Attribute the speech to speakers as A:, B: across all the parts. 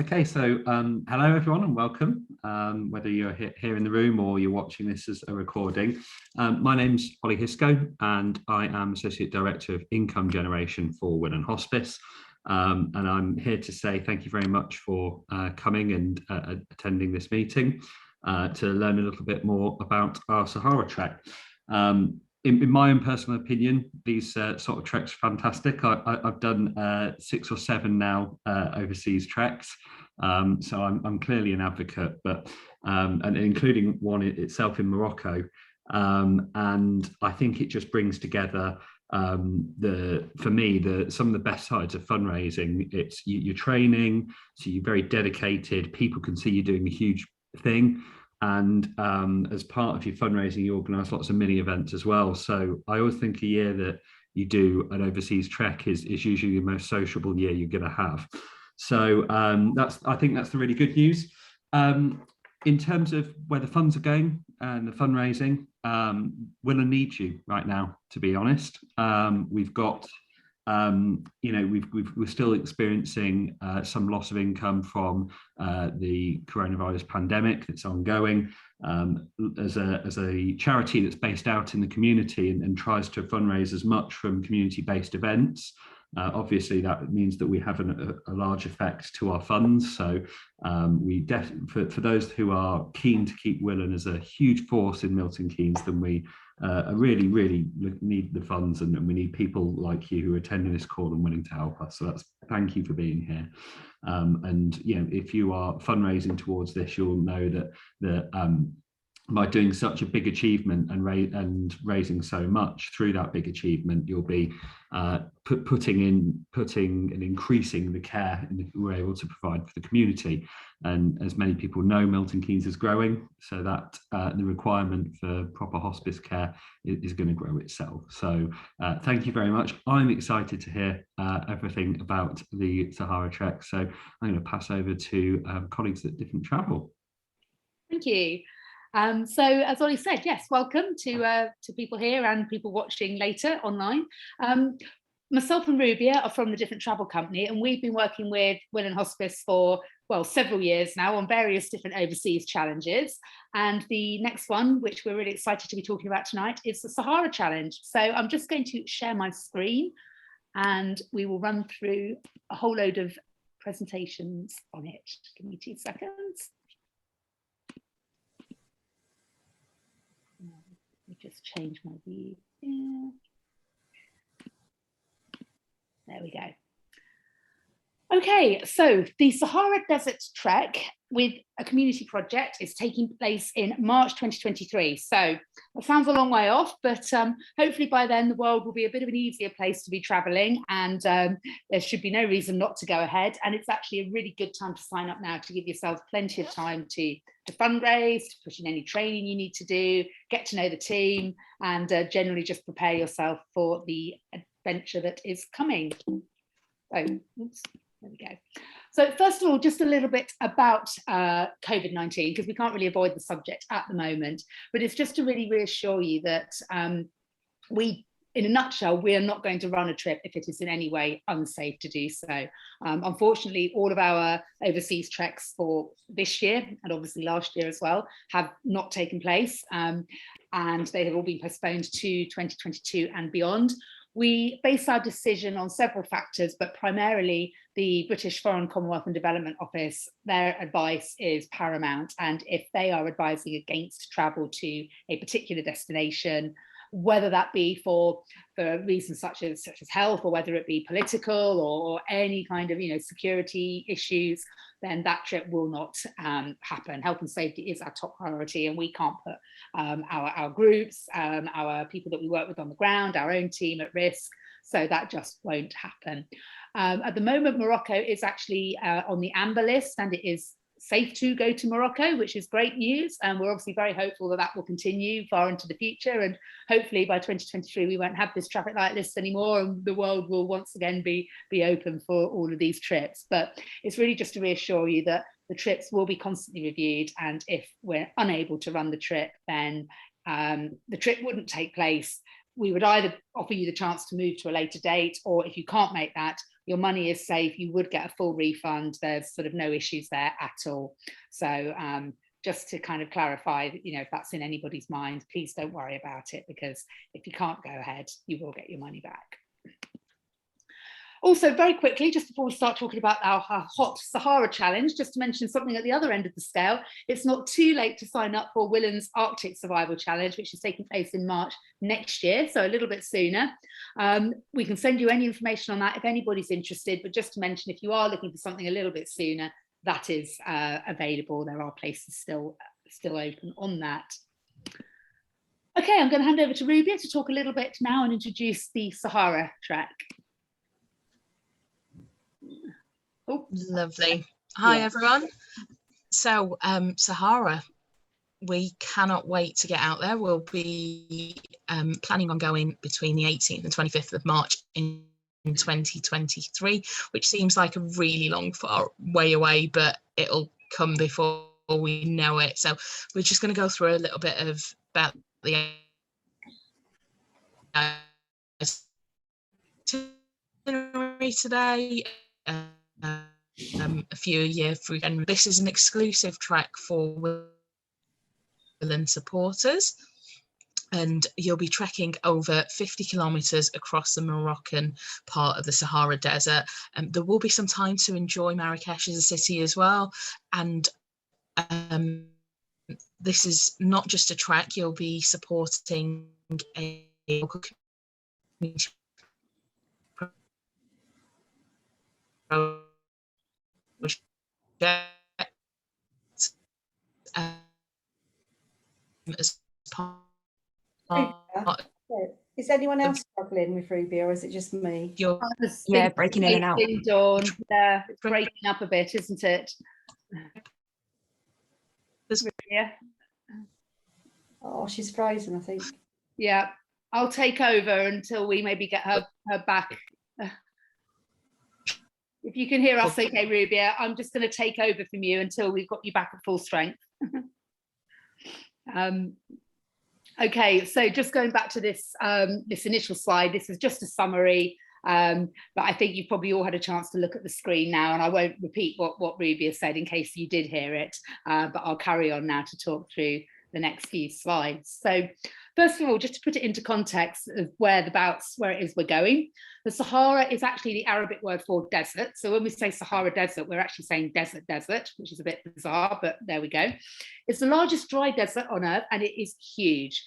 A: Okay, so hello everyone and welcome, whether you're here in the room or you're watching this as a recording. My name's Ollie Hisco and I am Associate Director of Income Generation for Willen Hospice. And I'm here to say thank you very much for coming and attending this meeting to learn a little bit more about our Sahara Trek. In my own personal opinion, these sort of treks are fantastic. I've done 6 or 7 now overseas treks, so I'm clearly an advocate, but and including one itself in Morocco, and I think it just brings together for me some of the best sides of fundraising. It's you're training, so you're very dedicated. People can see you doing a huge thing. And as part of your fundraising, you organise lots of mini events as well. So I always think a year that you do an overseas trek is usually the most sociable year you're going to have. So I think that's the really good news. In terms of where the funds are going and the fundraising, Willen needs you right now, to be honest. We've got we're still experiencing some loss of income from the coronavirus pandemic that's ongoing. As a charity that's based out in the community and tries to fundraise as much from community-based events, obviously that means that we have a large effect to our funds. So for those who are keen to keep Willen as a huge force in Milton Keynes, then we really need the funds, and we need people like you who are attending this call and willing to help us. So thank you for being here. And if you are fundraising towards this, you'll know that by doing such a big achievement and raising so much through that big achievement, you'll be putting and increasing the care we're able to provide for the community. And as many people know, Milton Keynes is growing, so that the requirement for proper hospice care is going to grow itself. So thank you very much. I'm excited to hear everything about the Sahara Trek. So I'm going to pass over to colleagues at Different Travel.
B: Thank you. So as Ollie said, yes, welcome to people here and people watching later online. Myself and Rubia are from the Different Travel Company, and we've been working with Willen Hospice for, well, several years now on various different overseas challenges. And the next one, which we're really excited to be talking about tonight, is the Sahara Challenge. So I'm just going to share my screen and we will run through a whole load of presentations on it. Give me 2 seconds. Let me just change my view. Yeah. There we go. Okay, so the Sahara Desert Trek with a community project is taking place in March 2023. So it sounds a long way off, but hopefully by then the world will be a bit of an easier place to be traveling, and there should be no reason not to go ahead. And it's actually a really good time to sign up now to give yourself plenty of time to fundraise, to put in any training you need to do, get to know the team, and generally just prepare yourself for the adventure that is coming. So, oops. There we go. So first of all, just a little bit about COVID-19, because we can't really avoid the subject at the moment, but it's just to really reassure you that in a nutshell, we are not going to run a trip if it is in any way unsafe to do so. Unfortunately, all of our overseas treks for this year, and obviously last year as well, have not taken place, and they have all been postponed to 2022 and beyond. We base our decision on several factors, but primarily the British Foreign, Commonwealth and Development Office, their advice is paramount. And if they are advising against travel to a particular destination, whether that be for reasons such as health, or whether it be political or any kind of security issues, then that trip will not happen. Health and safety is our top priority, and we can't put our groups, our people that we work with on the ground, our own team at risk. So that just won't happen. At the moment, Morocco is actually on the amber list, and it is safe to go to Morocco, which is great news. And we're obviously very hopeful that that will continue far into the future. And hopefully by 2023, we won't have this traffic light list anymore, and the world will once again be open for all of these trips. But it's really just to reassure you that the trips will be constantly reviewed. And if we're unable to run the trip, then the trip wouldn't take place. We would either offer you the chance to move to a later date, or if you can't make that, your money is safe, you would get a full refund. There's sort of no issues there at all. So just to kind of clarify, you know, if that's in anybody's mind, please don't worry about it, because if you can't go ahead, you will get your money back. Also, very quickly, just before we start talking about our hot Sahara challenge, just to mention something at the other end of the scale, it's not too late to sign up for Willen's Arctic Survival Challenge, which is taking place in March next year, so a little bit sooner. We can send you any information on that if anybody's interested, but just to mention, if you are looking for something a little bit sooner, that is available. There are places still open on that. Okay, I'm going to hand over to Rubia to talk a little bit now and introduce the Sahara Trek. Oh,
C: lovely. Hi, everyone. So Sahara, we cannot wait to get out there. We'll be planning on going between the 18th and 25th of March in 2023, which seems like a really long far way away, but it'll come before we know it. So we're just going to go through a little bit about the itinerary today. A few a year through, and this is an exclusive trek for Willen supporters, and you'll be trekking over 50 kilometers across the Moroccan part of the Sahara Desert. There will be some time to enjoy Marrakesh as a city as well, and this is not just a trek. You'll be supporting a local community as part.
D: Is anyone else struggling with Rubia, or is it just me?
E: Yeah, breaking in and out.
B: Dawn. Yeah, it's breaking up a bit, isn't it? Yeah.
D: Oh, she's frozen, I think.
B: Yeah, I'll take over until we maybe get her back. If you can hear us okay, Rubia, I'm just going to take over from you until we've got you back at full strength. Okay, so just going back to this this initial slide, this is just a summary, but I think you've probably all had a chance to look at the screen now, and I won't repeat what Rubia said in case you did hear it, but I'll carry on now to talk through the next few slides. So first of all, just to put it into context of where it is we're going, the Sahara is actually the Arabic word for desert. So when we say Sahara Desert, we're actually saying desert, which is a bit bizarre, but there we go. It's the largest dry desert on Earth, and it is huge.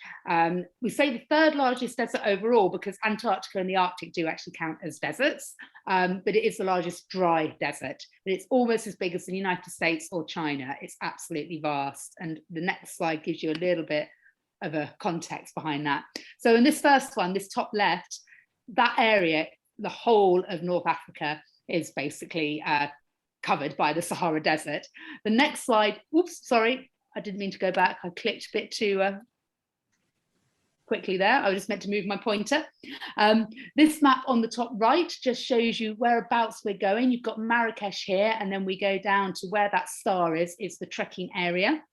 B: We say the third largest desert overall because Antarctica and the Arctic do actually count as deserts, but it is the largest dry desert. But it's almost as big as the United States or China. It's absolutely vast. And the next slide gives you a little bit of a context behind that. So in this first one, this top left, that area, the whole of North Africa is basically covered by the Sahara Desert. The next slide, oops, sorry, I didn't mean to go back. I clicked a bit too quickly there. I was just meant to move my pointer. This map on the top right just shows you whereabouts we're going. You've got Marrakesh here, and then we go down to where that star is the trekking area.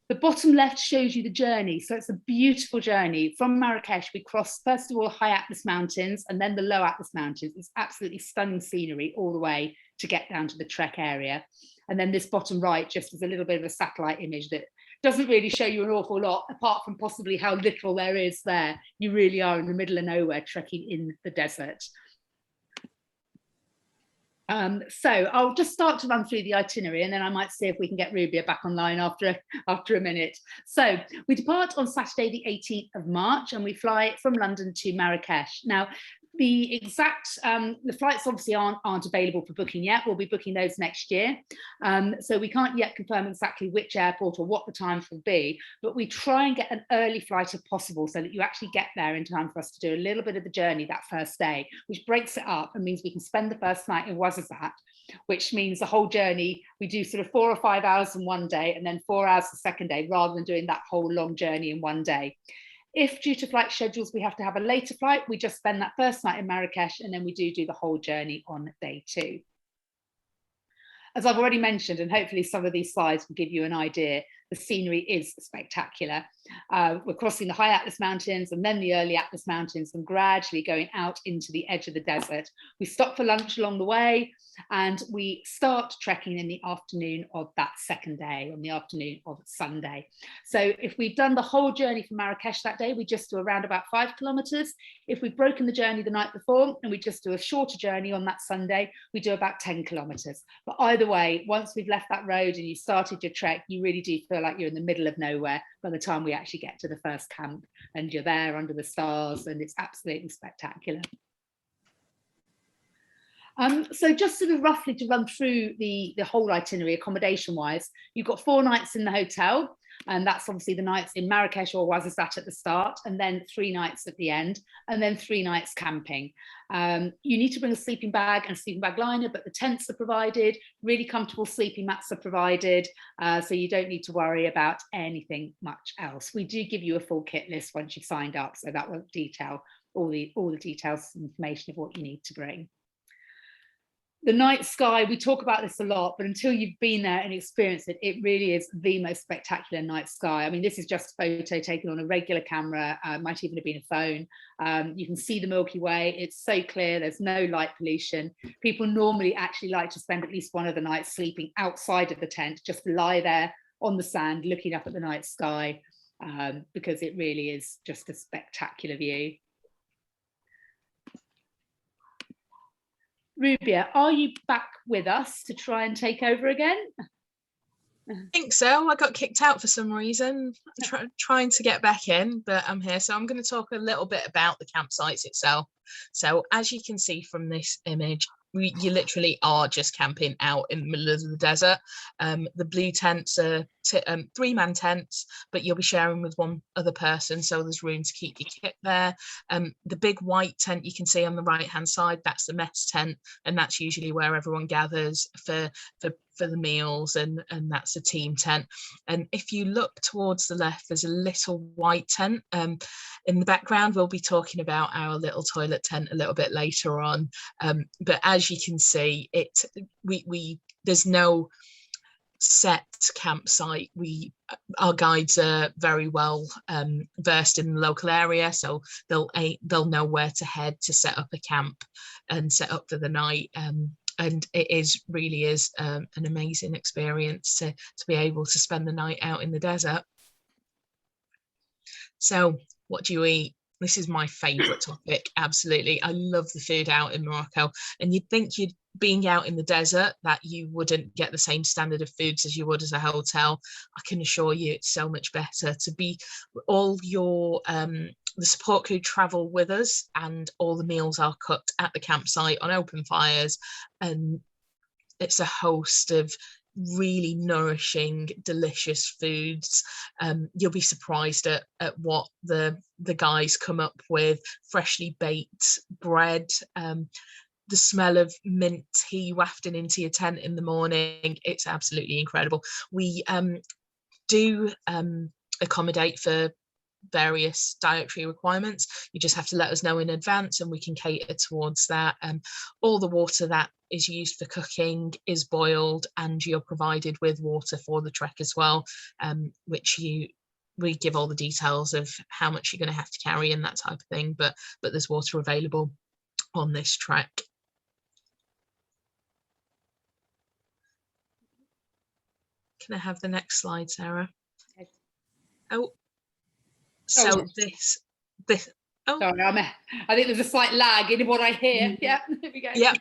B: The bottom left shows you the journey. So it's a beautiful journey. From Marrakesh, we cross, first of all, high Atlas Mountains and then the low Atlas Mountains. It's absolutely stunning scenery all the way to get down to the trek area. And then this bottom right just is a little bit of a satellite image that doesn't really show you an awful lot, apart from possibly how little there is there. You really are in the middle of nowhere, trekking in the desert. So I'll just start to run through the itinerary, and then I might see if we can get Rubia back online after a minute. So we depart on Saturday, the 18th of March, and we fly from London to Marrakesh. Now, the exact, the flights obviously aren't available for booking yet. We'll be booking those next year. So we can't yet confirm exactly which airport or what the times will be, but we try and get an early flight if possible so that you actually get there in time for us to do a little bit of the journey that first day, which breaks it up and means we can spend the first night in Ouarzazate, which means the whole journey, we do sort of 4 or 5 hours in one day and then 4 hours the second day, rather than doing that whole long journey in one day. If due to flight schedules, we have to have a later flight, we just spend that first night in Marrakesh, and then we do the whole journey on day 2. As I've already mentioned, and hopefully some of these slides will give you an idea, the scenery is spectacular. We're crossing the high Atlas Mountains and then the early Atlas Mountains and gradually going out into the edge of the desert. We stop for lunch along the way and we start trekking in the afternoon of that second day, on the afternoon of Sunday. So if we've done the whole journey from Marrakesh that day, we just do around about 5 kilometers. If we've broken the journey the night before and we just do a shorter journey on that Sunday, we do about 10 kilometers. But either way, once we've left that road and you started your trek, you really do feel like you're in the middle of nowhere by the time we actually get to the first camp, and you're there under the stars and it's absolutely spectacular. So just sort of roughly to run through the whole itinerary accommodation wise, you've got 4 nights in the hotel, and that's obviously the nights in Marrakesh or Ouarzazate at the start, and then 3 nights at the end, and then 3 nights camping. You need to bring a sleeping bag and sleeping bag liner, but the tents are provided, really comfortable sleeping mats are provided, so you don't need to worry about anything much else. We do give you a full kit list once you've signed up, so that will detail all the details and information of what you need to bring. The night sky, we talk about this a lot, but until you've been there and experienced it, it really is the most spectacular night sky. I mean, this is just a photo taken on a regular camera, might even have been a phone. You can see the Milky Way. It's so clear, there's no light pollution. People normally actually like to spend at least one of the nights sleeping outside of the tent, just lie there on the sand, looking up at the night sky, because it really is just a spectacular view. Rubia, are you back with us to try and take over again?
C: I think so. I got kicked out for some reason. Trying to get back in, but I'm here. So I'm going to talk a little bit about the campsites itself. So as you can see from this image, you literally are just camping out in the middle of the desert. The blue tents are 3-man tents, but you'll be sharing with one other person, so there's room to keep your kit there. The big white tent you can see on the right hand side, that's the mess tent, and that's usually where everyone gathers for the meals, and that's a team tent. And if you look towards the left, there's a little white tent. In the background, we'll be talking about our little toilet tent a little bit later on, but as you can see, there's no set campsite. Our guides are very well versed in the local area, so they'll know where to head to set up a camp and set up for the night. And it really is an amazing experience to be able to spend the night out in the desert. So what do you eat? This is my favorite topic. Absolutely. I love the food out in Morocco. And you'd think being out in the desert that you wouldn't get the same standard of foods as you would as a hotel. I can assure you it's so much better to be all your the support crew travel with us, and all the meals are cooked at the campsite on open fires, and it's a host of really nourishing, delicious foods. You'll be surprised at what the guys come up with. Freshly baked bread, the smell of mint tea wafting into your tent in the morning. It's absolutely incredible. We do accommodate for various dietary requirements. You just have to let us know in advance and we can cater towards that. All the water that is used for cooking is boiled, and you're provided with water for the trek as well, which we give all the details of how much you're going to have to carry and that type of thing, but there's water available on this trek. Can I have the next slide, Sarah?
B: Okay.
C: Oh, so this oh,
B: sorry, I think there's a slight lag in what I hear. Yeah, there we go.
C: Yeah,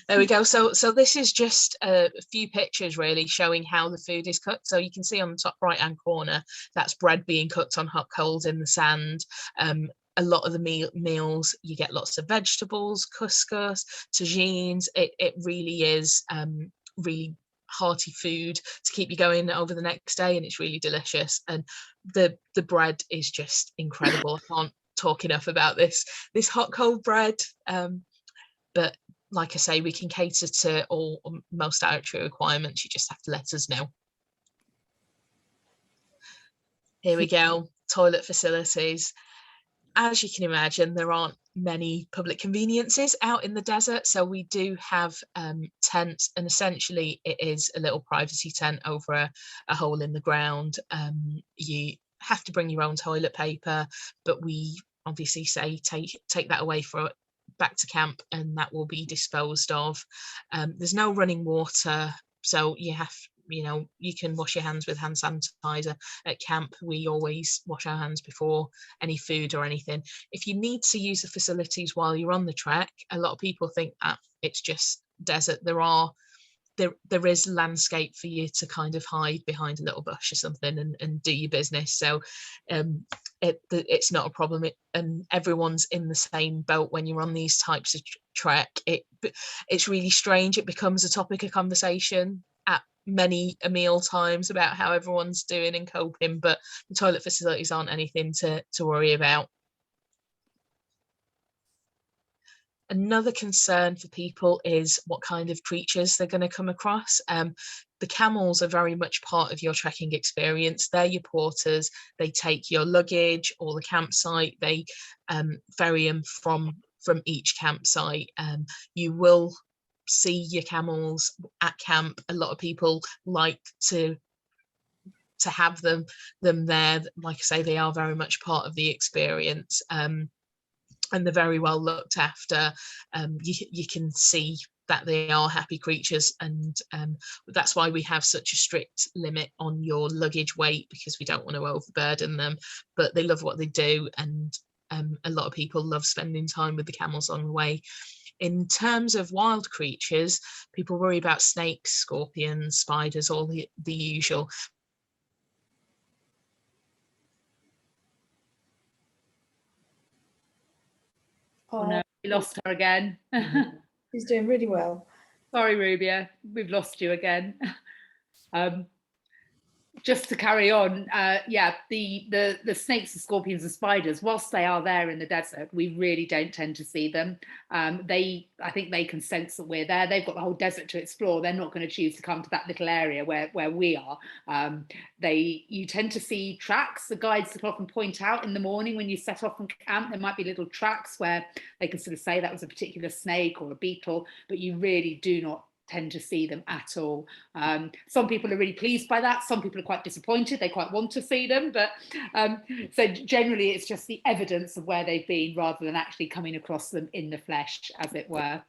C: there we go. So this is just a few pictures really showing how the food is cooked. So you can see on the top right hand corner, that's bread being cooked on hot coals in the sand. A lot of the meals, you get lots of vegetables, couscous, tagines. It really is really hearty food to keep you going over the next day, and it's really delicious. And the bread is just incredible. I can't talk enough about this hot cold bread. But like I say, we can cater to most dietary requirements. You just have to let us know. Here we go, toilet facilities. As you can imagine, there aren't many public conveniences out in the desert. So we do have tents, and essentially it is a little privacy tent over a hole in the ground. You have to bring your own toilet paper, but we obviously say take that away for back to camp, and that will be disposed of. There's no running water, so you can wash your hands with hand sanitizer. At camp, we always wash our hands before any food or anything. If you need to use the facilities while you're on the trek, a lot of people think that it's just desert. There is landscape for you to kind of hide behind a little bush or something and do your business. So it's not a problem. And everyone's in the same boat when you're on these types of trek. It's really strange. It becomes a topic of conversation at many meal times about how everyone's doing and coping, but the toilet facilities aren't anything to worry about. Another concern for people is what kind of creatures they're going to come across. The camels are very much part of your trekking experience. They're your porters. They take your luggage or the campsite. They ferry them from each campsite. You will see your camels at camp. A lot of people like to have them there. Like I say, they are very much part of the experience. And they're very well looked after. You can see that they are happy creatures, and that's why we have such a strict limit on your luggage weight, because we don't want to overburden them. But they love what they do, and a lot of people love spending time with the camels on the way. In terms of wild creatures, people worry about snakes, scorpions, spiders, all the usual.
B: Oh no, we lost her again.
D: She's doing really well.
B: Sorry, Rubia, we've lost you again. Just to carry on, the snakes and scorpions and spiders, whilst they are there in the desert, we really don't tend to see them. I think they can sense that we're there. They've got the whole desert to explore. They're not going to choose to come to that little area where we are. You tend to see tracks. The guides will often point out in the morning when you set off from camp, there might be little tracks where they can sort of say that was a particular snake or a beetle, but you really do not tend to see them at all. Some people are really pleased by that. Some people are quite disappointed. They quite want to see them, but so generally it's just the evidence of where they've been rather than actually coming across them in the flesh, as it were.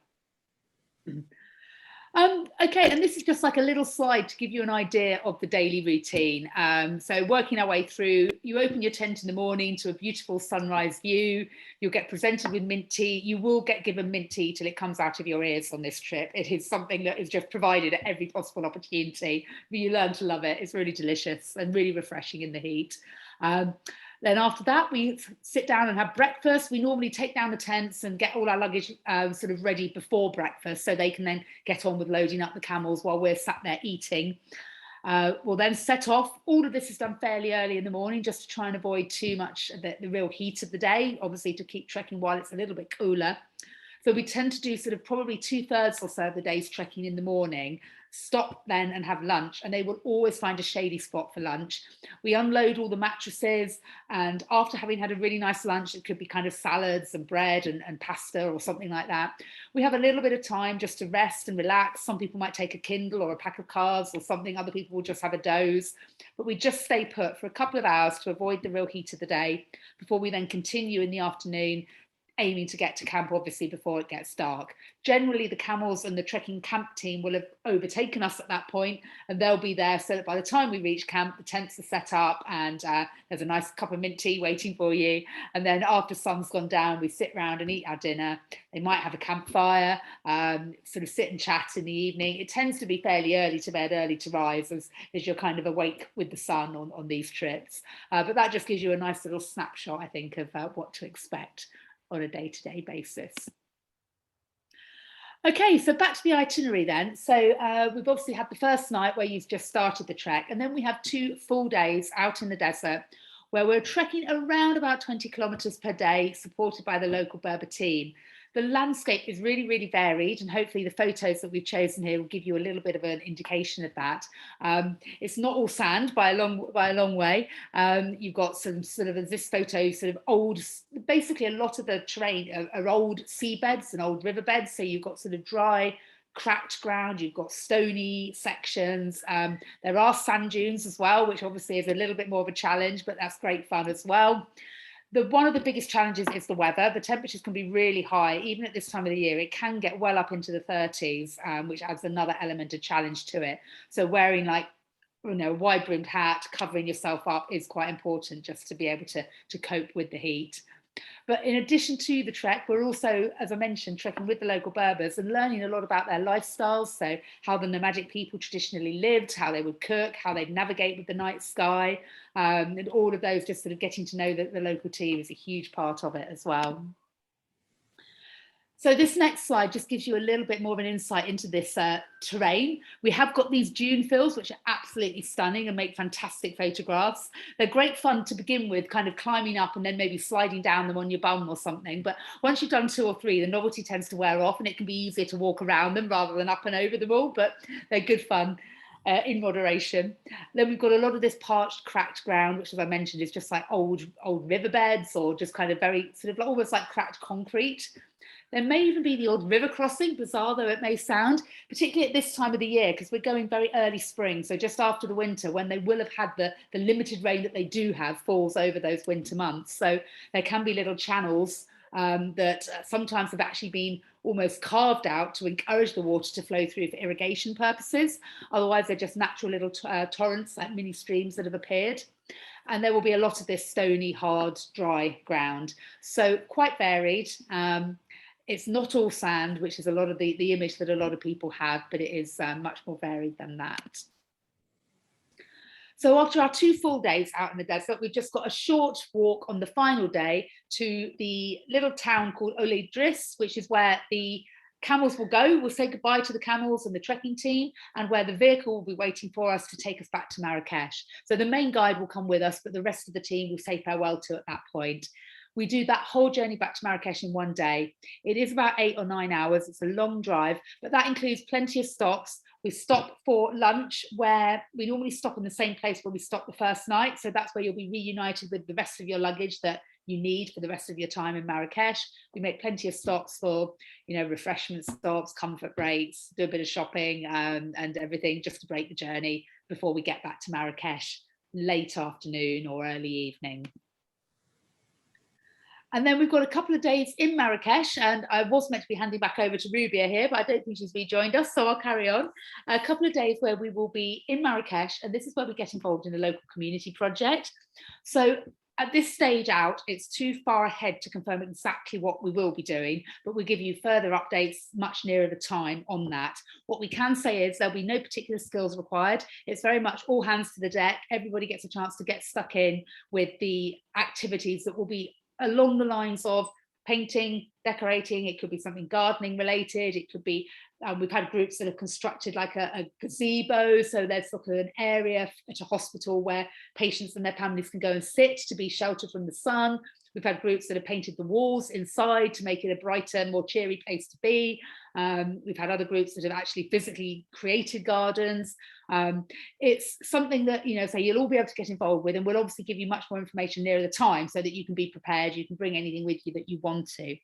B: Okay, and this is just like a little slide to give you an idea of the daily routine. So working our way through, you open your tent in the morning to a beautiful sunrise view. You'll get presented with mint tea. You will get given mint tea till it comes out of your ears on this trip. It is something that is just provided at every possible opportunity, but you learn to love it. It's really delicious and really refreshing in the heat. Then after that, we sit down and have breakfast. We normally take down the tents and get all our luggage sort of ready before breakfast, so they can then get on with loading up the camels while we're sat there eating. We'll then set off. All of this is done fairly early in the morning, just to try and avoid too much of the real heat of the day, obviously to keep trekking while it's a little bit cooler. So we tend to do sort of probably 2/3 or so of the day's trekking in the morning, stop then and have lunch, and they will always find a shady spot for lunch. We unload all the mattresses, and after having had a really nice lunch, it could be kind of salads and bread and pasta or something like that, we have a little bit of time just to rest and relax. Some people might take a Kindle or a pack of cards or something. Other people will just have a doze, but we just stay put for a couple of hours to avoid the real heat of the day before we then continue in the afternoon, aiming to get to camp obviously before it gets dark. Generally the camels and the trekking camp team will have overtaken us at that point, and they'll be there so that by the time we reach camp the tents are set up and there's a nice cup of mint tea waiting for you, and then after sun's gone down we sit round and eat our dinner. They might have a campfire, sort of sit and chat in the evening. It tends to be fairly early to bed, early to rise, as you're kind of awake with the sun on these trips, but that just gives you a nice little snapshot, I think, of what to expect on a day-to-day basis. Okay, so back to the itinerary then. So we've obviously had the first night where you've just started the trek, and then we have 2 full days out in the desert where we're trekking around about 20 kilometres per day, supported by the local Berber team. The landscape is really, really varied, and hopefully the photos that we've chosen here will give you a little bit of an indication of that. It's not all sand by a long way. You've got some sort of, this photo, sort of old, basically a lot of the terrain are old seabeds and old riverbeds. So you've got sort of dry, cracked ground, you've got stony sections. There are sand dunes as well, which obviously is a little bit more of a challenge, but that's great fun as well. One of the biggest challenges is the weather. The temperatures can be really high, even at this time of the year. It can get well up into the 30s, which adds another element of challenge to it. So wearing, like, you know, a wide-brimmed hat, covering yourself up is quite important just to be able to cope with the heat. But in addition to the trek, we're also, as I mentioned, trekking with the local Berbers and learning a lot about their lifestyles. So how the nomadic people traditionally lived, how they would cook, how they'd navigate with the night sky, and all of those, just sort of getting to know the local team is a huge part of it as well. So this next slide just gives you a little bit more of an insight into this terrain. We have got these dune fills, which are absolutely stunning and make fantastic photographs. They're great fun to begin with, kind of climbing up and then maybe sliding down them on your bum or something. But once you've done 2 or 3, the novelty tends to wear off, and it can be easier to walk around them rather than up and over them all, but they're good fun. In moderation. Then we've got a lot of this parched, cracked ground, which, as I mentioned, is just like old riverbeds, or just kind of very sort of almost like cracked concrete. There may even be the odd river crossing, bizarre though it may sound, particularly at this time of the year, because we're going very early spring, so just after the winter, when they will have had the limited rain that they do have falls over those winter months. So there can be little channels that sometimes have actually been almost carved out to encourage the water to flow through for irrigation purposes. Otherwise, they're just natural little torrents, like mini streams that have appeared. And there will be a lot of this stony, hard, dry ground. So quite varied. It's not all sand, which is a lot of the image that a lot of people have, but it is much more varied than that. So after our 2 full days out in the desert, we've just got a short walk on the final day to the little town called Oledris, which is where the camels will go. We'll say goodbye to the camels and the trekking team, and where the vehicle will be waiting for us to take us back to Marrakesh. So the main guide will come with us, but the rest of the team will say farewell to at that point. We do that whole journey back to Marrakesh in 1 day. It is about 8 or 9 hours. It's a long drive, but that includes plenty of stops. We stop for lunch, where we normally stop in the same place where we stopped the first night. So that's where you'll be reunited with the rest of your luggage that you need for the rest of your time in Marrakesh. We make plenty of stops for, you know, refreshment stops, comfort breaks, do a bit of shopping and everything, just to break the journey before we get back to Marrakesh late afternoon or early evening. And then we've got a couple of days in Marrakesh, and I was meant to be handing back over to Rubia here, but I don't think she's rejoined us, so I'll carry on. A couple of days where we will be in Marrakesh, and this is where we get involved in a local community project. So at this stage out, it's too far ahead to confirm exactly what we will be doing, but we'll give you further updates much nearer the time on that. What we can say is there'll be no particular skills required. It's very much all hands to the deck. Everybody gets a chance to get stuck in with the activities that will be along the lines of painting, decorating. It could be something gardening related. It could be, we've had groups that have constructed like a gazebo. So there's sort of an area at a hospital where patients and their families can go and sit to be sheltered from the sun. We've had groups that have painted the walls inside to make it a brighter, more cheery place to be. We've had other groups that have actually physically created gardens. It's something that, you know, so you'll all be able to get involved with, and we'll obviously give you much more information nearer the time so that you can be prepared. You can bring anything with you that you want to.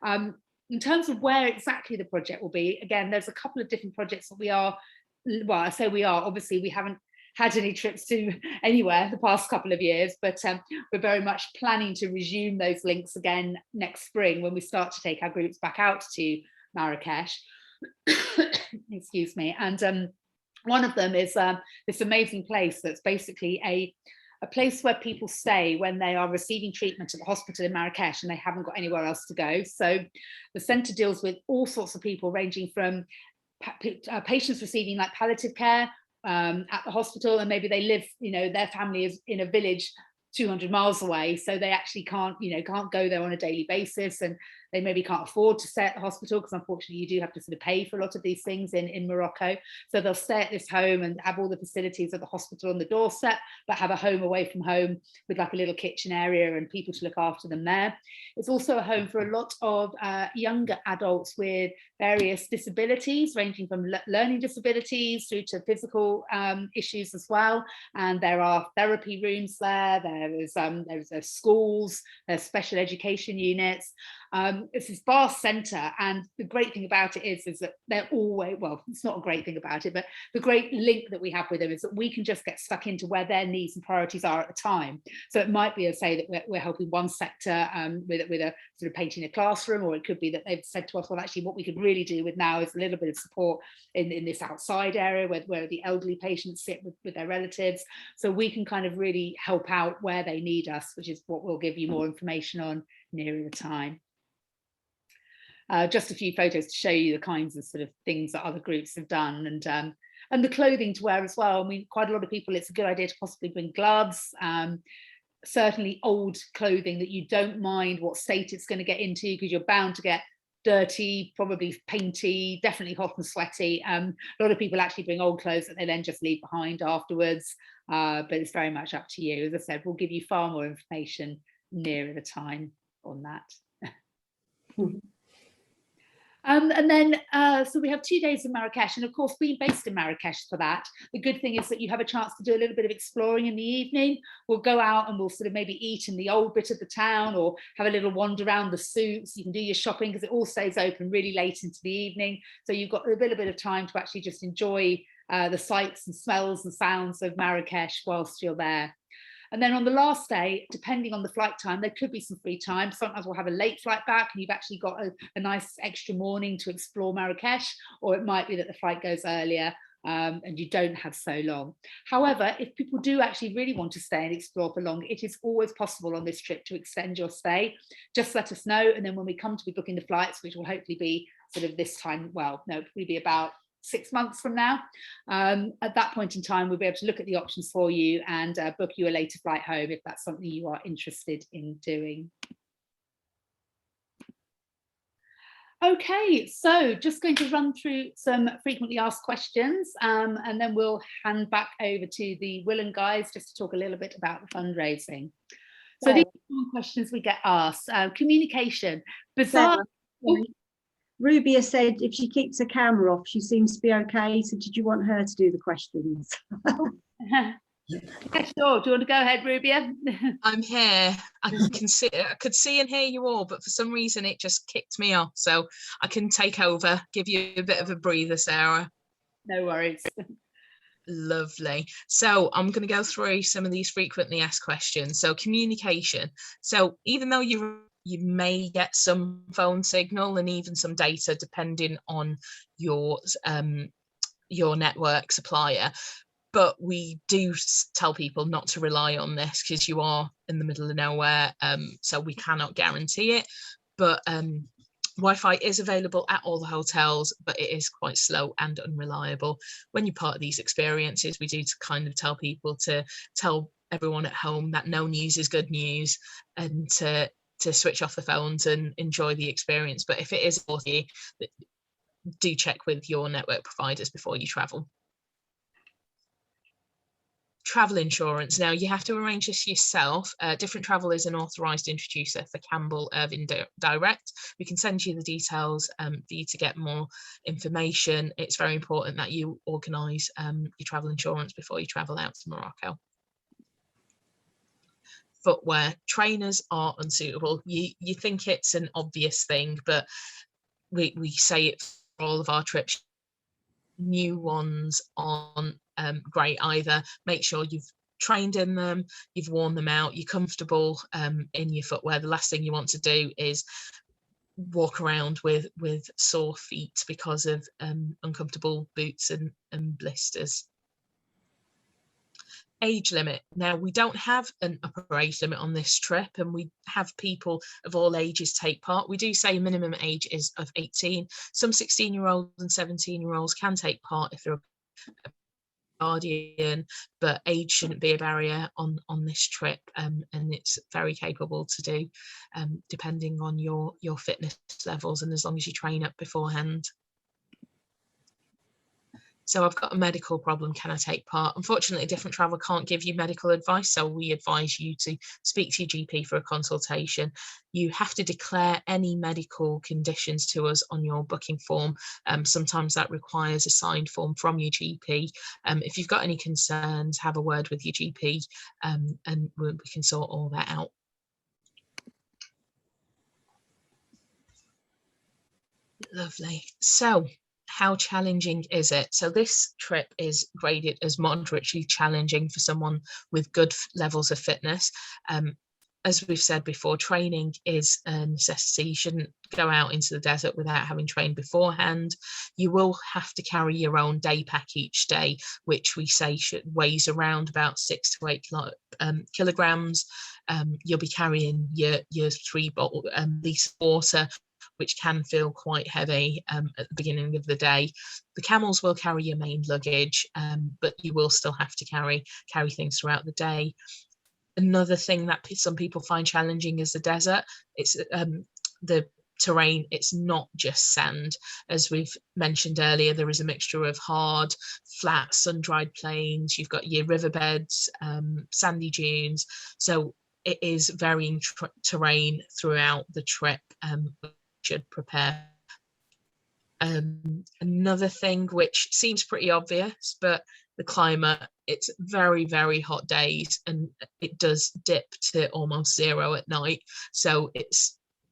B: In terms of where exactly the project will be, again, there's a couple of different projects that we are, well, I say we are, obviously we haven't had any trips to anywhere the past couple of years, but we're very much planning to resume those links again next spring when we start to take our groups back out to Marrakesh. Excuse me. And one of them is this amazing place that's basically a place where people stay when they are receiving treatment at the hospital in Marrakesh and they haven't got anywhere else to go. So the centre deals with all sorts of people, ranging from patients receiving like palliative care at the hospital, and maybe they live, you know, their family is in a village 200 miles away, so they actually can't go there on a daily basis, and they maybe can't afford to stay at the hospital, because unfortunately you do have to sort of pay for a lot of these things in Morocco. So they'll stay at this home and have all the facilities of the hospital on the doorstep, but have a home away from home with like a little kitchen area and people to look after them there. It's also a home for a lot of younger adults with various disabilities, ranging from learning disabilities through to physical issues as well. And there are therapy rooms there. There's schools, there's special education units. It's this vast centre, and the great thing about it is that they're always, well, it's not a great thing about it, but the great link that we have with them is that we can just get stuck into where their needs and priorities are at the time. So it might be, say, that we're helping one sector with a sort of painting a classroom, or it could be that they've said to us, well, actually what we could really do with now is a little bit of support in this outside area where the elderly patients sit with their relatives. So we can kind of really help out where they need us, which is what we'll give you more information on nearer the time. Just a few photos to show you the kinds of sort of things that other groups have done, and the clothing to wear as well. I mean, quite a lot of people, it's a good idea to possibly bring gloves, certainly old clothing that you don't mind what state it's going to get into, because you're bound to get dirty, probably painty, definitely hot and sweaty. A lot of people actually bring old clothes that they then just leave behind afterwards, but it's very much up to you. As I said, we'll give you far more information nearer the time on that. And then, so we have 2 days in Marrakesh, and of course, being based in Marrakesh for that, the good thing is that you have a chance to do a little bit of exploring in the evening. We'll go out and we'll sort of maybe eat in the old bit of the town, or have a little wander around the souks. You can do your shopping, because it all stays open really late into the evening. So you've got a little bit of time to actually just enjoy the sights and smells and sounds of Marrakesh whilst you're there. And then on the last day, depending on the flight time, there could be some free time. Sometimes we'll have a late flight back and you've actually got a nice extra morning to explore Marrakesh, or it might be that the flight goes earlier and you don't have so long. However, if people do actually really want to stay and explore for long, it is always possible on this trip to extend your stay. Just let us know. And then when we come to be booking the flights, which will hopefully be sort of this time, well, no, it'll be about 6 months from now. At that point in time, we'll be able to look at the options for you and book you a later flight home if that's something you are interested in doing. Okay, so just going to run through some frequently asked questions, and then we'll hand back over to the Willen guys just to talk a little bit about the fundraising. So these are questions we get asked. Communication, bizarre.
D: Rubia said if she keeps her camera off, she seems to be okay. So did you want her to do the questions?
B: Yeah, sure. Do you want to go ahead, Rubia?
C: I'm here. I could see and hear you all, but for some reason it just kicked me off. So I can take over, give you a bit of a breather, Sarah.
B: No worries.
C: Lovely. So I'm going to go through some of these frequently asked questions. So communication. So even though you may get some phone signal and even some data depending on your network supplier, but we do tell people not to rely on this because you are in the middle of nowhere, so we cannot guarantee it. But Wi-Fi is available at all the hotels, but it is quite slow and unreliable. When you're part of these experiences, we do kind of tell people to tell everyone at home that no news is good news, and to switch off the phones and enjoy the experience. But if it is for you, do check with your network providers before you travel. Travel insurance. Now you have to arrange this yourself. Different Travel is an authorised introducer for Campbell Irving Direct. We can send you the details for you to get more information. It's very important that you organise your travel insurance before you travel out to Morocco. Footwear. Trainers are unsuitable. You think it's an obvious thing, but we say it for all of our trips. New ones aren't great either. Make sure you've trained in them, you've worn them out, you're comfortable in your footwear. The last thing you want to do is walk around with sore feet because of uncomfortable boots and blisters. Age limit. Now we don't have an upper age limit on this trip, and we have people of all ages take part. We do say minimum age is of 18. Some 16-year-olds and 17-year-olds can take part if they're guardian, but age shouldn't be a barrier on this trip, and it's very capable to do, depending on your fitness levels, and as long as you train up beforehand. So I've got a medical problem, can I take part? Unfortunately, Different Travel can't give you medical advice, so we advise you to speak to your GP for a consultation. You have to declare any medical conditions to us on your booking form. Sometimes that requires a signed form from your GP. If you've got any concerns, have a word with your GP, and we can sort all that out. Lovely. So how challenging is it? So this trip is graded as moderately challenging for someone with good levels of fitness. As we've said before, training is a necessity. You shouldn't go out into the desert without having trained beforehand. You will have to carry your own day pack each day, which we say weighs around about 6 to 8 kilograms. You'll be carrying your 3 litres of water, which can feel quite heavy at the beginning of the day. The camels will carry your main luggage, but you will still have to carry things throughout the day. Another thing that some people find challenging is the desert. It's the terrain. It's not just sand. As we've mentioned earlier, there is a mixture of hard, flat, sun-dried plains. You've got your riverbeds, sandy dunes. So it is varying terrain throughout the trip. Should prepare. Another thing which seems pretty obvious, but the climate, it's very, very hot days, and it does dip to almost 0 at night. So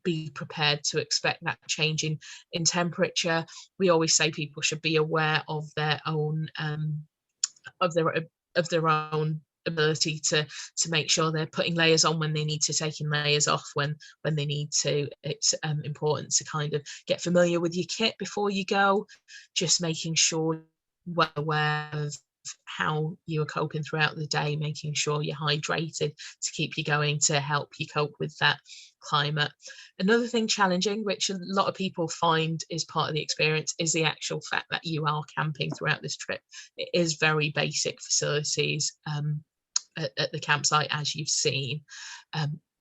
C: be prepared to expect that change in temperature. We always say people should be aware of their own ability to make sure they're putting layers on when they need to, taking layers off when they need to. It's important to kind of get familiar with your kit before you go, just making sure you're well aware of how you are coping throughout the day, making sure you're hydrated to keep you going, to help you cope with that climate. Another thing challenging, which a lot of people find is part of the experience, is the actual fact that you are camping throughout this trip. It is very basic facilities at the campsite, as you've seen.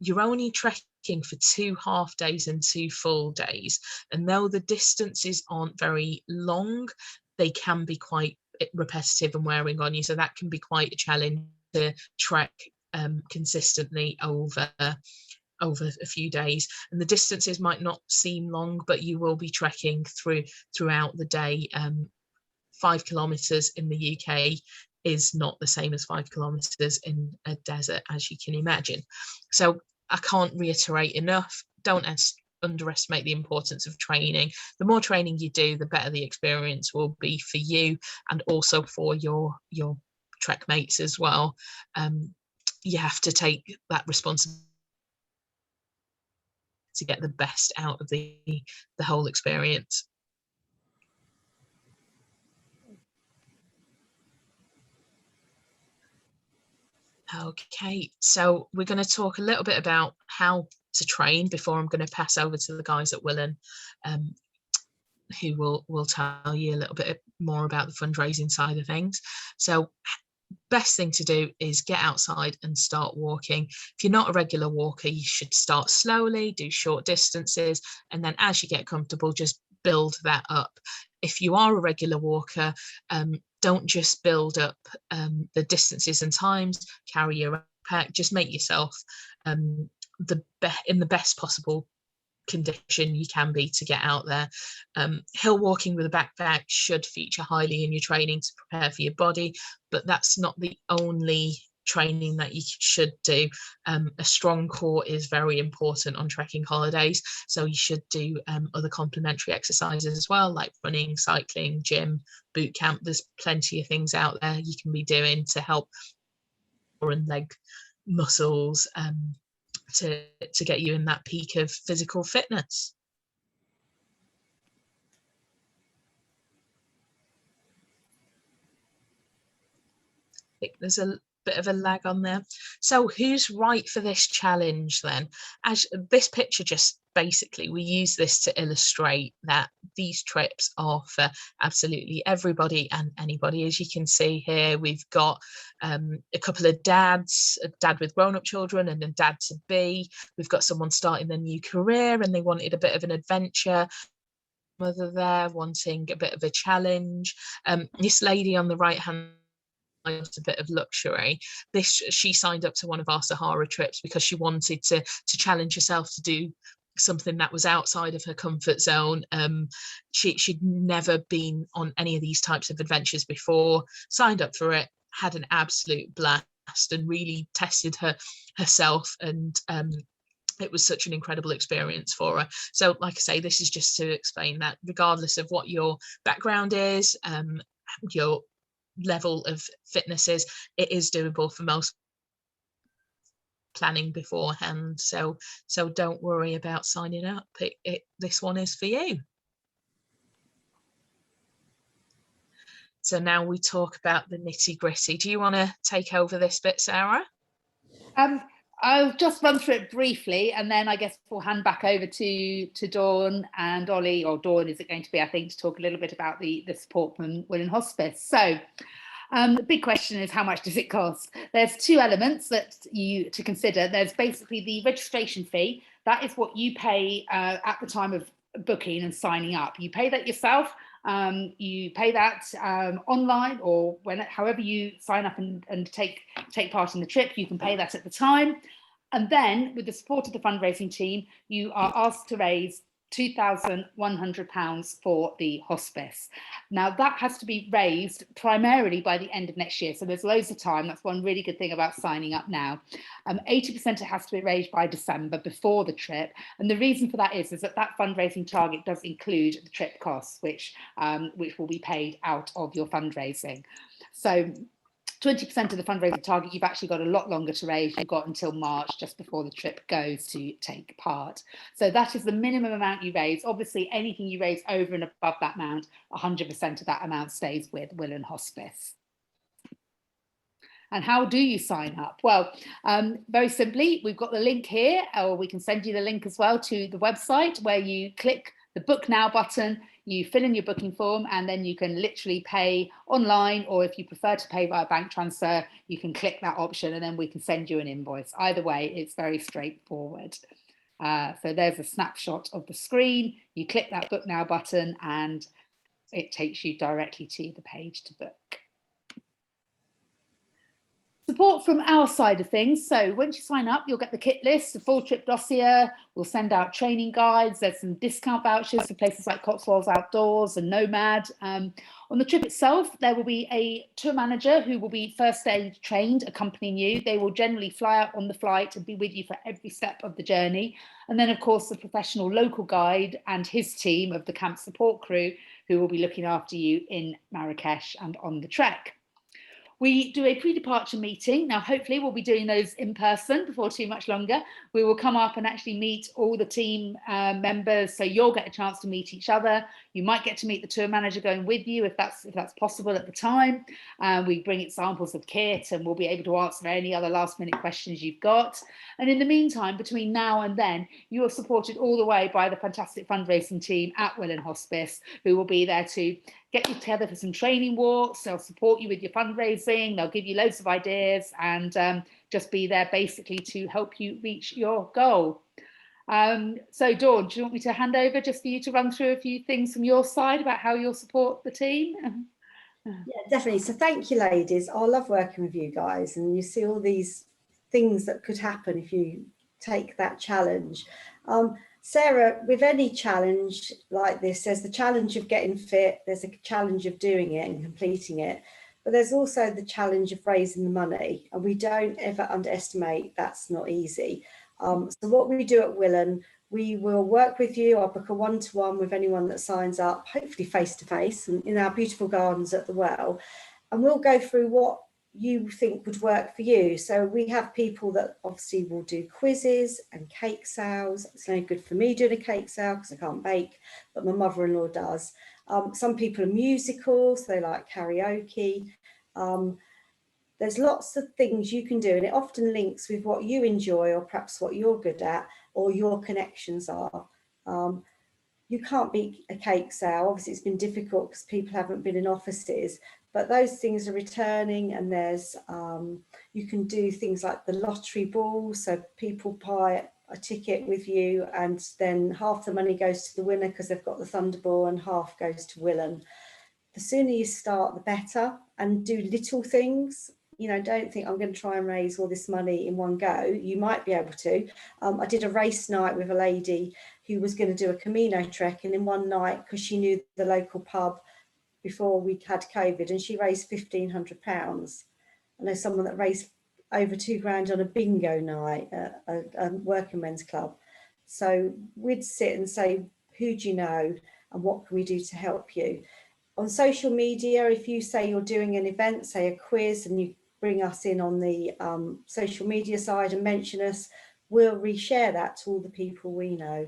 C: You're only trekking for 2 half days and 2 full days, and though the distances aren't very long, they can be quite repetitive and wearing on you, so that can be quite a challenge to trek consistently over a few days. And the distances might not seem long, but you will be trekking throughout the day. 5 kilometers in the UK is not the same as 5 kilometers in a desert, as you can imagine. So I can't reiterate enough, don't underestimate the importance of training. The more training you do, the better the experience will be for you, and also for your trek mates as well. You have to take that responsibility to get the best out of the whole experience. Okay, so we're going to talk a little bit about how to train before I'm going to pass over to the guys at Willen, who will tell you a little bit more about the fundraising side of things. So best thing to do is get outside and start walking. If you're not a regular walker, you should start slowly, do short distances, and then as you get comfortable, just build that up. If you are a regular walker, don't just build up the distances and times, carry your pack, just make yourself in the best possible condition you can be to get out there. Hill walking with a backpack should feature highly in your training to prepare for your body, but that's not the only training that you should do. A strong core is very important on trekking holidays, so you should do other complementary exercises as well, like running, cycling, gym, boot camp. There's plenty of things out there you can be doing to help core and leg muscles, to get you in that peak of physical fitness. There's a bit of a lag on there. So who's right for this challenge then? As this picture, just basically we use this to illustrate that these trips are for absolutely everybody and anybody. As you can see here, we've got a couple of dads, a dad with grown-up children and a dad to be. We've got someone starting their new career and they wanted a bit of an adventure. Mother there wanting a bit of a challenge. This lady on the right hand, a bit of luxury. She signed up to one of our Sahara trips because she wanted to challenge herself to do something that was outside of her comfort zone. She'd never been on any of these types of adventures before, signed up for it, had an absolute blast and really tested herself, and it was such an incredible experience for her. So like I say, this is just to explain that regardless of what your background is, your level of fitness is, it is doable for most, planning beforehand. So don't worry about signing up. This one is for you. So now we talk about the nitty gritty. Do you want to take over this bit, Sarah?
B: I'll just run through it briefly, and then I guess we'll hand back over to Dawn and Ollie, or Dawn is it going to be, I think, to talk a little bit about the support from Willen Hospice. So the big question is, how much does it cost? There's two elements that to consider. There's basically the registration fee. That is what you pay at the time of booking and signing up. You pay that yourself. You pay that online, or however you sign up and take part in the trip, you can pay that at the time. And then with the support of the fundraising team, you are asked to raise £2,100 for the hospice. Now that has to be raised primarily by the end of next year. So there's loads of time. That's one really good thing about signing up now. 80% it has to be raised by December, before the trip. And the reason for that is that fundraising target does include the trip costs, which will be paid out of your fundraising. So 20% of the fundraising target, you've actually got a lot longer to raise. You've got until March, just before the trip goes, to take part. So that is the minimum amount you raise. Obviously, anything you raise over and above that amount, 100% of that amount stays with Willen Hospice. And how do you sign up? Well, very simply, we've got the link here, or we can send you the link as well to the website, where you click the Book Now button, you fill in your booking form, and then you can literally pay online, or if you prefer to pay via bank transfer, you can click that option and then we can send you an invoice. Either way, it's very straightforward. So there's a snapshot of the screen. You click that Book Now button and it takes you directly to the page to book. Support from our side of things. So once you sign up, you'll get the kit list, the full trip dossier. We'll send out training guides. There's some discount vouchers for places like Cotswolds Outdoors and Nomad. On the trip itself, there will be a tour manager who will be first aid trained, accompanying you. They will generally fly out on the flight and be with you for every step of the journey. And then, of course, the professional local guide and his team of the camp support crew, who will be looking after you in Marrakesh and on the trek. We do a pre-departure meeting. Now, hopefully we'll be doing those in person before too much longer. We will come up and actually meet all the team members, so you'll get a chance to meet each other. You might get to meet the tour manager going with you if that's possible at the time. We bring examples of kit, and we'll be able to answer any other last-minute questions you've got. And in the meantime, between now and then, you are supported all the way by the fantastic fundraising team at Willen Hospice, who will be there to get you together for some training walks. They'll support you with your fundraising. They'll give you loads of ideas and just be there basically to help you reach your goal. So Dawn, do you want me to hand over just for you to run through a few things from your side about how you'll support the team?
D: Yeah, definitely. So thank you, ladies. I love working with you guys, and you see all these things that could happen if you take that challenge. Sarah, with any challenge like this, there's the challenge of getting fit, there's a challenge of doing it and completing it, but there's also the challenge of raising the money, and we don't ever underestimate that's not easy. So what we do at Willen, we will work with you. I'll book a one-to-one with anyone that signs up, hopefully face-to-face, and in our beautiful gardens at the Well, and we'll go through what you think would work for you. So we have people that obviously will do quizzes and cake sales. It's no good for me doing a cake sale because I can't bake, but my mother-in-law does. Some people are musical, so they like karaoke. there's lots of things you can do, and it often links with what you enjoy or perhaps what you're good at or your connections are. You can't beat a cake sale. Obviously, it's been difficult because people haven't been in offices, but those things are returning, and there's you can do things like the lottery ball. So people buy a ticket with you, and then half the money goes to the winner because they've got the Thunderball, and half goes to Willen. The sooner you start, the better, and do little things. You know, don't think I'm going to try and raise all this money in one go. You might be able to. I did a race night with a lady who was going to do a Camino trek, and in one night, because she knew the local pub before we had COVID, and she raised £1,500. I know someone that raised over £2,000 on a bingo night at a working men's club. So we'd sit and say, who do you know and what can we do to help you? On social media, if you say you're doing an event, say a quiz, and you bring us in on the social media side and mention us, we'll reshare that to all the people we know.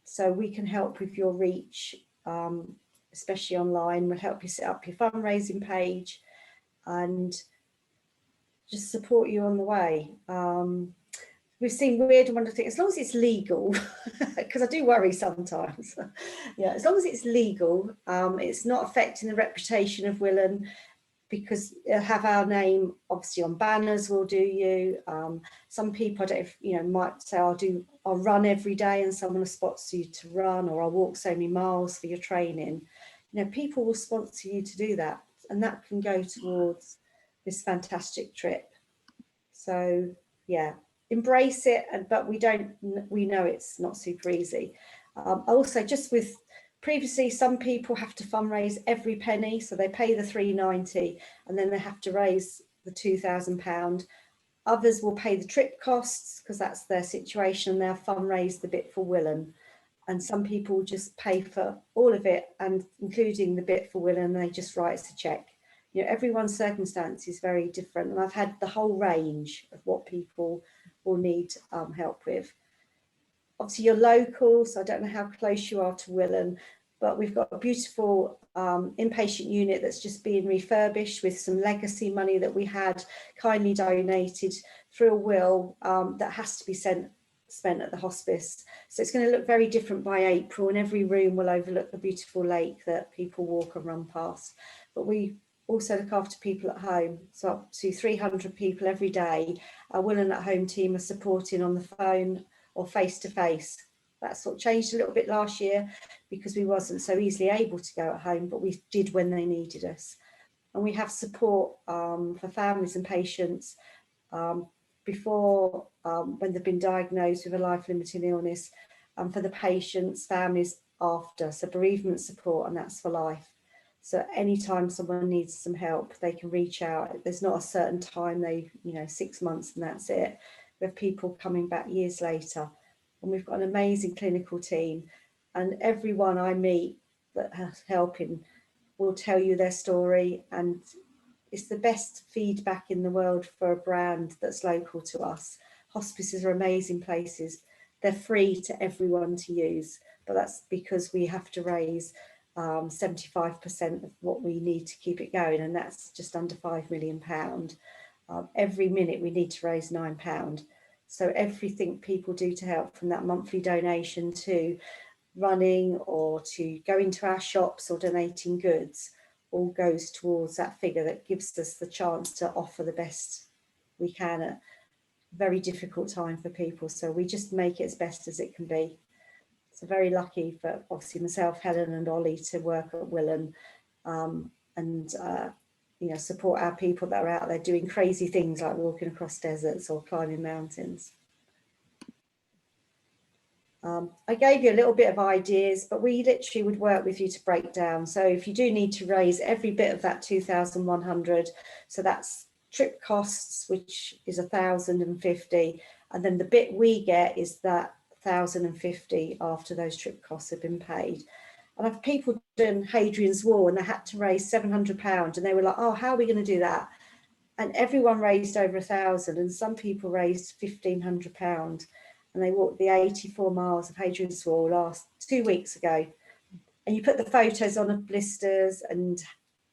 D: So we can help with your reach, especially online. We'll help you set up your fundraising page and just support you on the way. We've seen weird and wonderful things, as long as it's legal, because I do worry sometimes. Yeah, as long as it's legal, it's not affecting the reputation of Willen, because it'll have our name obviously on banners. We'll do you. Some people, I don't know if, you know, might say I'll run every day, and someone spots you to run, or I'll walk so many miles for your training. You know, people will sponsor you to do that, and that can go towards this fantastic trip. So yeah, embrace it, but we know it's not super easy. Also, just with previously, some people have to fundraise every penny, so they pay the £390 and then they have to raise the £2,000. Others will pay the trip costs because that's their situation, and they'll fundraise the bit for Willen. And some people just pay for all of it, and including the bit for Willen, and they just write us a check. You know, everyone's circumstance is very different, and I've had the whole range of what people will need help with. Obviously, you're local, so I don't know how close you are to Willen, but we've got a beautiful inpatient unit that's just being refurbished with some legacy money that we had kindly donated through a will that has to be spent at the hospice. So it's going to look very different by April, and every room will overlook the beautiful lake that people walk and run past. But we also look after people at home, so up to 300 people every day. Our Willen at Home team are supporting on the phone or face-to-face. That sort of changed a little bit last year because we wasn't so easily able to go at home, but we did when they needed us. And we have support for families and patients before when they've been diagnosed with a life-limiting illness, and for the patients' families after, so bereavement support, and that's for life. So anytime someone needs some help, they can reach out. There's not a certain time, 6 months and that's it. We have people coming back years later, and we've got an amazing clinical team, and everyone I meet that has helping will tell you their story, and it's the best feedback in the world for a brand that's local to us. Hospices are amazing places. They're free to everyone to use, but that's because we have to raise 75% of what we need to keep it going, and that's just under £5 million. Every minute we need to raise £9. So everything people do to help, from that monthly donation to running or to going to our shops or donating goods, all goes towards that figure that gives us the chance to offer the best we can at a very difficult time for people. So we just make it as best as it can be. So very lucky for obviously myself, Helen and Ollie to work at Willen and support our people that are out there doing crazy things like walking across deserts or climbing mountains. I gave you a little bit of ideas, but we literally would work with you to break down. So if you do need to raise every bit of that 2,100, so that's trip costs, which is 1,050, and then the bit we get is that 1,050 after those trip costs have been paid. And I've people done Hadrian's Wall and they had to raise £700, and they were like, oh, how are we going to do that? And everyone raised over 1,000, and some people raised £1,500, and they walked the 84 miles of Hadrian's Wall 2 weeks ago. And you put the photos on of blisters, and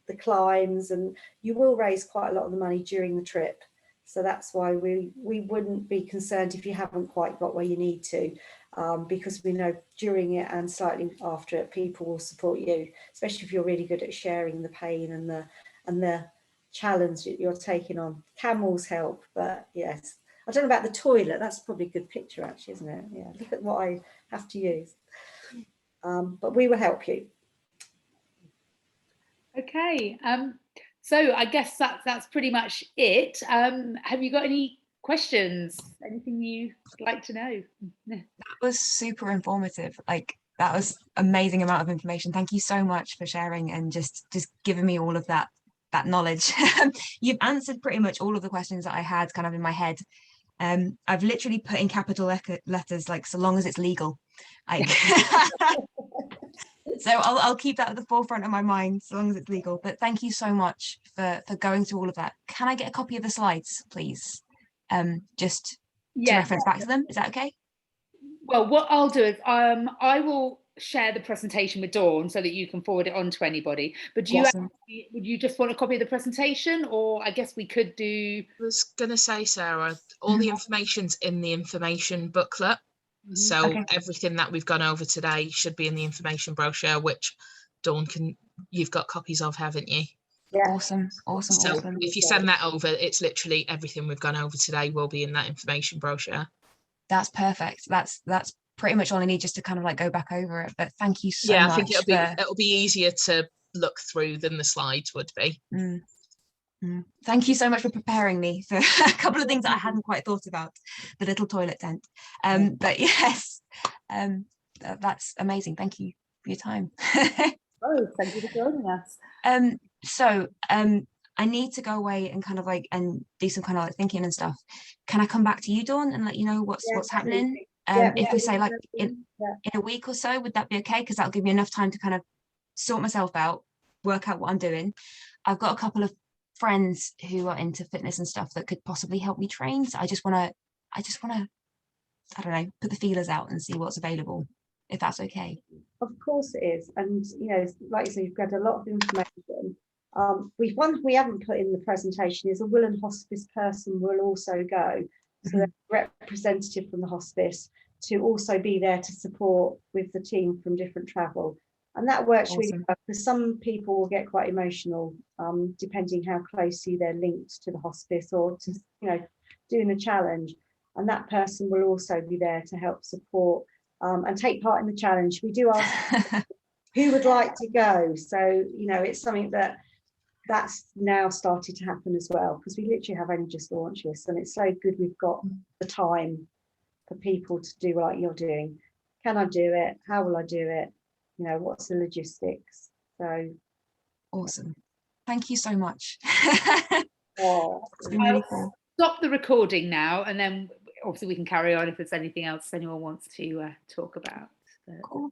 D: the climbs, and you will raise quite a lot of the money during the trip. So that's why we wouldn't be concerned if you haven't quite got where you need to, because we know during it and slightly after it, people will support you, especially if you're really good at sharing the pain and the challenge that you're taking on. Camels help, but yes, I don't know about the toilet. That's probably a good picture, actually, isn't it? Yeah, look at what I have to use. But we will help you.
B: Okay, so I guess that's pretty much it. Have you got any questions? Anything you'd like to know?
E: That was super informative. Like, that was amazing amount of information. Thank you so much for sharing and just giving me all of that knowledge. You've answered pretty much all of the questions that I had kind of in my head. I've literally put in capital letters, like, so long as it's legal. Like, so I'll keep that at the forefront of my mind, so long as it's legal. But thank you so much for going through all of that. Can I get a copy of the slides, please? Just to reference back to them. Is that okay?
B: Well, what I'll do is I will share the presentation with Dawn so that you can forward it on to anybody. But do you would you just want a copy of the presentation, or I guess we could do?
C: I was going to say, Sarah, all the information's in the information booklet. So everything that we've gone over today should be in the information brochure, which Dawn you've got copies of, haven't you?
D: Yeah.
E: Awesome.
C: So if you send that over, it's literally everything we've gone over today will be in that information brochure.
E: That's perfect. That's pretty much all I need, just to kind of like go back over it. But thank you so much.
C: I think it'll be easier to look through than the slides would be.
E: Thank you so much for preparing me for a couple of things that I hadn't quite thought about, the little toilet tent. But yes, that's amazing. Thank you for your time.
B: Oh, thank you for joining us.
E: So I need to go away and kind of like and do some kind of like thinking and stuff. Can I come back to you, Dawn, and let you know what's happening? If we say like in a week or so, would that be okay? Because that'll give me enough time to kind of sort myself out, work out what I'm doing. I've got a couple of friends who are into fitness and stuff that could possibly help me train. So I just want to, I don't know, put the feelers out and see what's available, if that's okay.
D: Of course it is. And, you know, like you said, you've got a lot of information. One we haven't put in the presentation is a Willen Hospice person will also go. So a representative from the hospice to also be there to support with the team from different travel. And that works really well, because some people will get quite emotional, depending how closely they're linked to the hospice or to, you know, doing the challenge. And that person will also be there to help support and take part in the challenge. We do ask who would like to go. So, you know, it's something that's now started to happen as well, because we literally have only just launched this, and it's so good we've got the time for people to do like you're doing. Can I do it? How will I do it? You know, what's the logistics? So
E: awesome. Thank you so much.
B: I'll
E: really cool.
B: Stop the recording now, and then obviously we can carry on if there's anything else anyone wants to talk about.
E: Cool.